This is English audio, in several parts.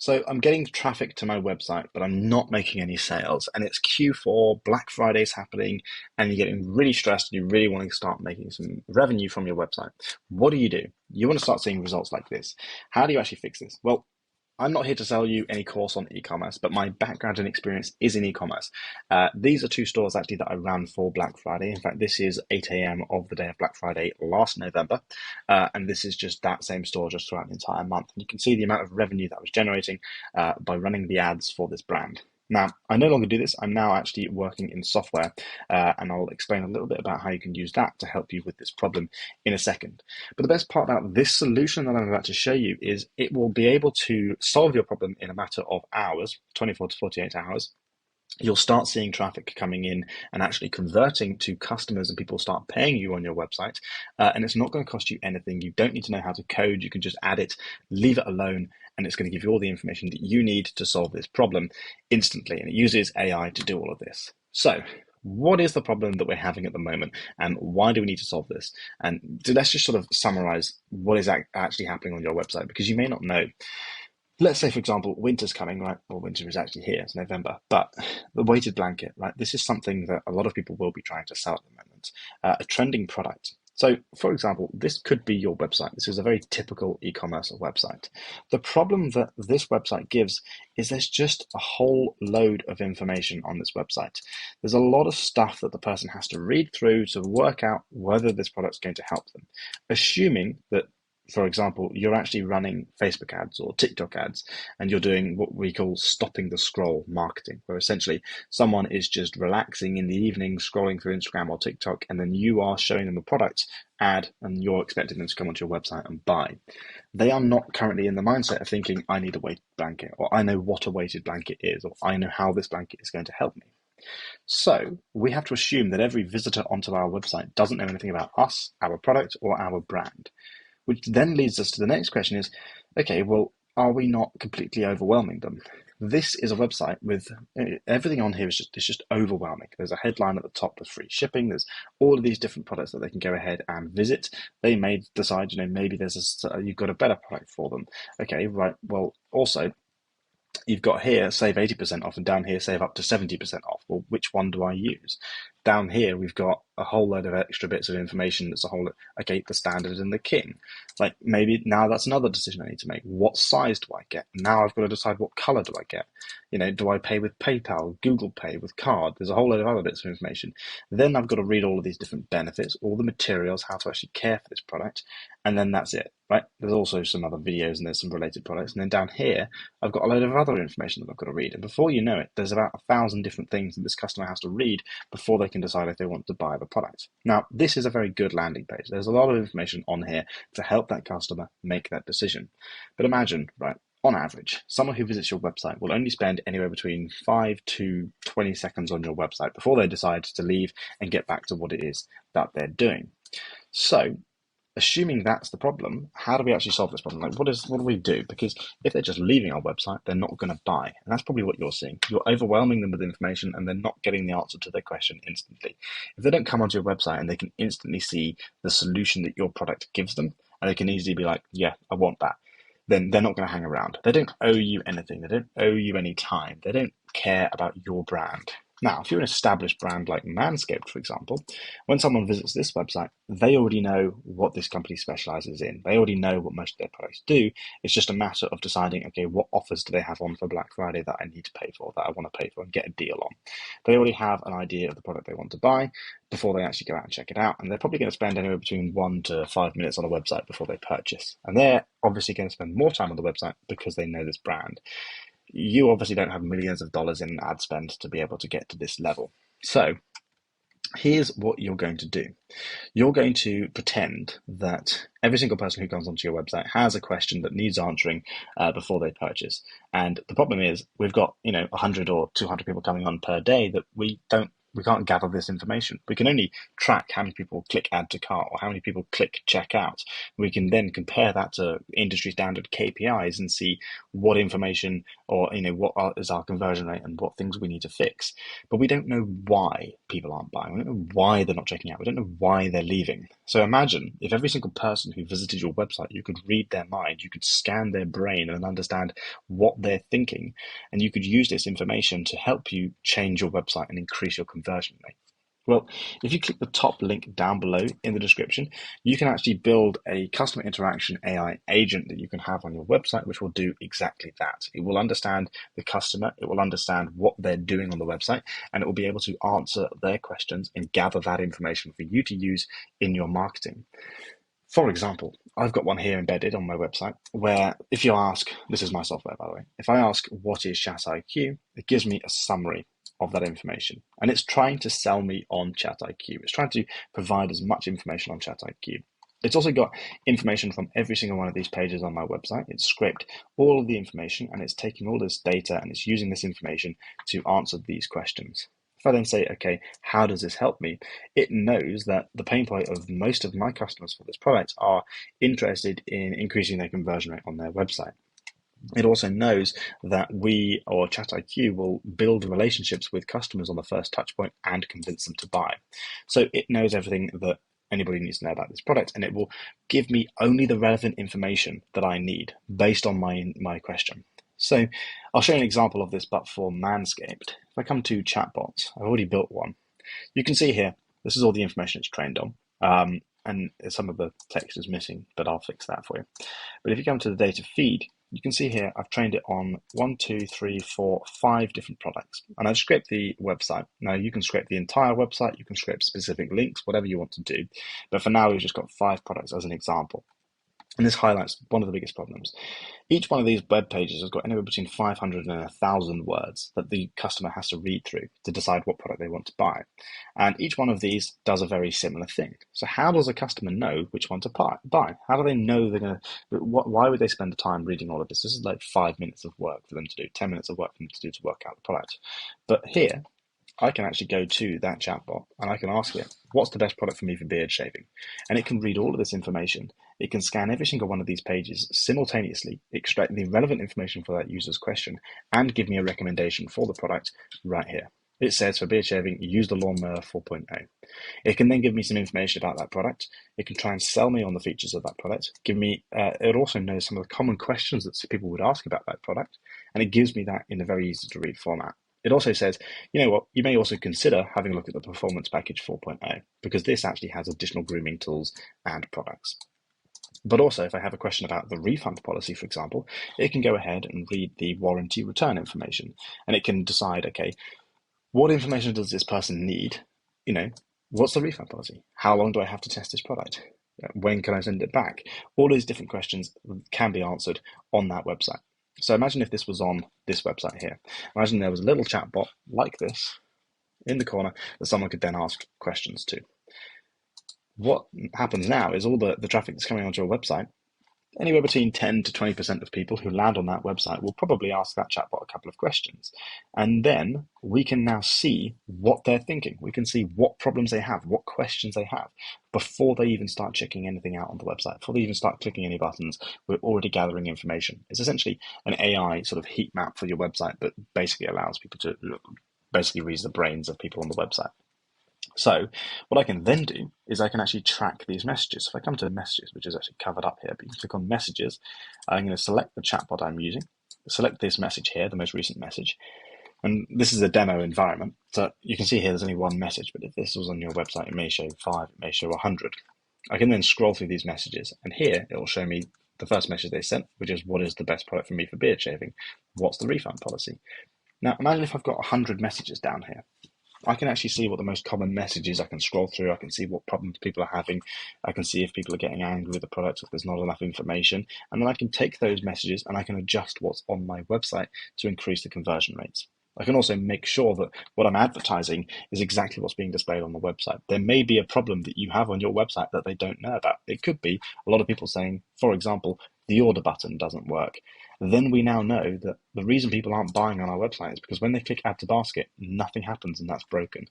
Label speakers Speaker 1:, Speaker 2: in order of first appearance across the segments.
Speaker 1: So I'm getting traffic to my website, but I'm not making any sales. And it's Q4, Black Friday's happening, and you're getting really stressed and you really want to start making some revenue from your website. What do? You want to start seeing results like this. How do you actually fix this? Well, I'm not here to sell you any course on e-commerce, but my background and experience is in e-commerce. These are two stores actually that I ran for Black Friday. In fact, this is 8 a.m. of the day of Black Friday last November. And this is just that same store just throughout the entire month. And you can see the amount of revenue that I was generating by running the ads for this brand. Now, I no longer do this. I'm now actually working in software, and I'll explain a little bit about how you can use that to help you with this problem in a second. But the best part about this solution that I'm about to show you is it will be able to solve your problem in a matter of hours, 24 to 48 hours. You'll start seeing traffic coming in and actually converting to customers, and people start paying you on your website. And it's not going to cost you anything. You don't need to know how to code. You can just add it, leave it alone, and it's going to give you all the information that you need to solve this problem instantly. And it uses AI to do all of this. So what is the problem that we're having at the moment, and why do we need to solve this? And let's just sort of summarize what is actually happening on your website, because you may not know. Let's say, for example, winter's coming, right? Well, winter is actually here, it's November, but the weighted blanket, right? This is something that a lot of people will be trying to sell at the moment, a trending product. So, for example, this could be your website. This is a very typical e-commerce website. The problem that this website gives is there's just a whole load of information on this website. There's a lot of stuff that the person has to read through to work out whether this product's going to help them, assuming that, for example, you're actually running Facebook ads or TikTok ads, and you're doing what we call stopping the scroll marketing, where essentially someone is just relaxing in the evening, scrolling through Instagram or TikTok, and then you are showing them a product ad and you're expecting them to come onto your website and buy. They are not currently in the mindset of thinking, I need a weighted blanket, or I know what a weighted blanket is, or I know how this blanket is going to help me. So we have to assume that every visitor onto our website doesn't know anything about us, our product, or our brand. Which then leads us to the next question is, okay, well, are we not completely overwhelming them? This is a website with everything on here is just overwhelming. There's a headline at the top with free shipping. There's all of these different products that they can go ahead and visit. They may decide, maybe you've got a better product for them. Okay, right. Well, also, you've got here, save 80% off, and down here, save up to 70% off. Well, which one do I use? Down here, we've got a whole load of extra bits of information that's okay, the standard and the king. Like, maybe now that's another decision I need to make. What size do I get? Now I've got to decide what color do I get? Do I pay with PayPal, Google Pay, with card? There's a whole load of other bits of information. Then I've got to read all of these different benefits, all the materials, how to actually care for this product, and then that's it, right? There's also some other videos and there's some related products. And then down here, I've got a load of other information that I've got to read. And before you know it, there's about 1,000 different things that this customer has to read before they can decide if they want to buy the product. Now, this is a very good landing page. There's a lot of information on here to help that customer make that decision. But imagine, right, on average, someone who visits your website will only spend anywhere between 5 to 20 seconds on your website before they decide to leave and get back to what it is that they're doing. So, assuming that's the problem, how do we actually solve this problem? Like, what do we do? Because if they're just leaving our website, they're not going to buy. And that's probably what you're seeing. You're overwhelming them with information and they're not getting the answer to their question instantly. If they don't come onto your website and they can instantly see the solution that your product gives them, and they can easily be like, yeah, I want that, then they're not going to hang around. They don't owe you anything. They don't owe you any time. They don't care about your brand. Now, if you're an established brand like Manscaped, for example, when someone visits this website, they already know what this company specializes in. They already know what most of their products do. It's just a matter of deciding, okay, what offers do they have on for Black Friday that I need to pay for, that I want to pay for and get a deal on. They already have an idea of the product they want to buy before they actually go out and check it out. And they're probably going to spend anywhere between 1 to 5 minutes on a website before they purchase. And they're obviously going to spend more time on the website because they know this brand. You obviously don't have millions of dollars in ad spend to be able to get to this level. So here's what you're going to do. You're going to pretend that every single person who comes onto your website has a question that needs answering before they purchase. And the problem is we've got 100 or 200 people coming on per day that we don't We can't gather this information. We can only track how many people click add to cart or how many people click checkout. We can then compare that to industry standard KPIs and see what information or is our conversion rate and what things we need to fix. But we don't know why people aren't buying. We don't know why they're not checking out. We don't know why they're leaving. So imagine if every single person who visited your website, you could read their mind, you could scan their brain and understand what they're thinking, and you could use this information to help you change your website and increase your conversion rate. Well, if you click the top link down below in the description, you can actually build a customer interaction AI agent that you can have on your website, which will do exactly that. It will understand the customer, it will understand what they're doing on the website, and it will be able to answer their questions and gather that information for you to use in your marketing. For example, I've got one here embedded on my website where if you ask, this is my software by the way, if I ask what is ChatIQ, it gives me a summary of that information. And it's trying to sell me on ChatIQ. It's trying to provide as much information on ChatIQ. It's also got information from every single one of these pages on my website. It's scraped all of the information and it's taking all this data and it's using this information to answer these questions. If I then say, okay, how does this help me? It knows that the pain point of most of my customers for this product are interested in increasing their conversion rate on their website. It also knows that we or ChatIQ will build relationships with customers on the first touch point and convince them to buy. So it knows everything that anybody needs to know about this product, and it will give me only the relevant information that I need based on my question. So I'll show you an example of this, but for Manscaped. If I come to chatbots, I've already built one. You can see here, this is all the information it's trained on. And some of the text is missing, but I'll fix that for you. But if you come to the data feed, you can see here I've trained it on 1, 2, 3, 4, 5 different products. And I've scraped the website. Now you can scrape the entire website, you can scrape specific links, whatever you want to do. But for now, we've just got 5 products as an example. And this highlights one of the biggest problems. Each one of these web pages has got anywhere between 500 and 1,000 words that the customer has to read through to decide what product they want to buy. And each one of these does a very similar thing. So how does a customer know which one to buy? How do they know they're going to, why would they spend the time reading all of this? This is like 5 minutes of work for them to do, 10 minutes of work for them to do to work out the product. But here, I can actually go to that chatbot and I can ask it, what's the best product for me for beard shaving? And it can read all of this information. It can scan every single one of these pages simultaneously, extract the relevant information for that user's question, and give me a recommendation for the product right here. It says for beard shaving, use the Lawnmower 4.0. It can then give me some information about that product. It can try and sell me on the features of that product. It also knows some of the common questions that people would ask about that product, and it gives me that in a very easy to read format. It also says, you know what, you may also consider having a look at the Performance Package 4.0, because this actually has additional grooming tools and products. But also, if I have a question about the refund policy, for example, it can go ahead and read the warranty return information, and it can decide, okay, what information does this person need? What's the refund policy? How long do I have to test this product? When can I send it back? All these different questions can be answered on that website. So imagine if this was on this website here. Imagine there was a little chat bot like this in the corner that someone could then ask questions to. What happens now is all the traffic that's coming onto your website, anywhere between 10 to 20% of people who land on that website will probably ask that chatbot a couple of questions. And then we can now see what they're thinking. We can see what problems they have, what questions they have before they even start checking anything out on the website, before they even start clicking any buttons. We're already gathering information. It's essentially an AI sort of heat map for your website that basically allows people to basically read the brains of people on the website. So what I can then do is I can actually track these messages. So if I come to messages, which is actually covered up here, but you can click on messages, I'm going to select the chatbot I'm using, select this message here, the most recent message. And this is a demo environment. So you can see here there's only one message, but if this was on your website, it may show 5, it may show 100. I can then scroll through these messages, and here it will show me the first message they sent, which is what is the best product for me for beard shaving? What's the refund policy? Now imagine if I've got 100 messages down here. I can actually see what the most common messages. I can scroll through, I can see what problems people are having, I can see if people are getting angry with the product, if there's not enough information, and then I can take those messages and I can adjust what's on my website to increase the conversion rates. I can also make sure that what I'm advertising is exactly what's being displayed on the website. There may be a problem that you have on your website that they don't know about. It could be a lot of people saying, for example, the order button doesn't work. Then we now know that the reason people aren't buying on our website is because when they click add to basket, nothing happens and that's broken.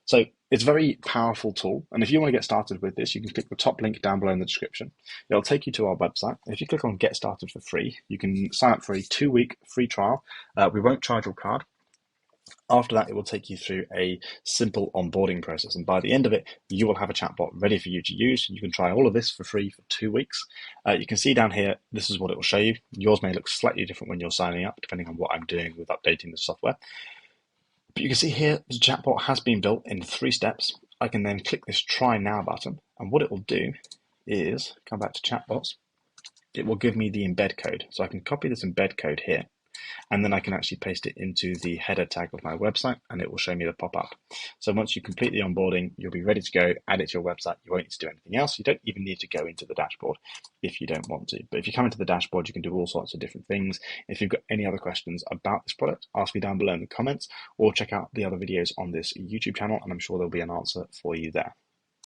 Speaker 1: So it's a very powerful tool. And if you want to get started with this, you can click the top link down below in the description. It'll take you to our website. If you click on Get Started for free, you can sign up for a 2-week free trial. We won't charge your card. After that, it will take you through a simple onboarding process. And by the end of it, you will have a chatbot ready for you to use. You can try all of this for free for 2 weeks. You can see down here, this is what it will show you. Yours may look slightly different when you're signing up, depending on what I'm doing with updating the software. But you can see here, the chatbot has been built in 3 steps. I can then click this Try Now button. And what it will do is, come back to chatbots, it will give me the embed code. So I can copy this embed code here, and then I can actually paste it into the header tag of my website, and it will show me the pop-up. So once you complete the onboarding, you'll be ready to go, add it to your website. You won't need to do anything else. You don't even need to go into the dashboard if you don't want to. But if you come into the dashboard, you can do all sorts of different things. If you've got any other questions about this product, ask me down below in the comments, or check out the other videos on this YouTube channel, and I'm sure there'll be an answer for you there.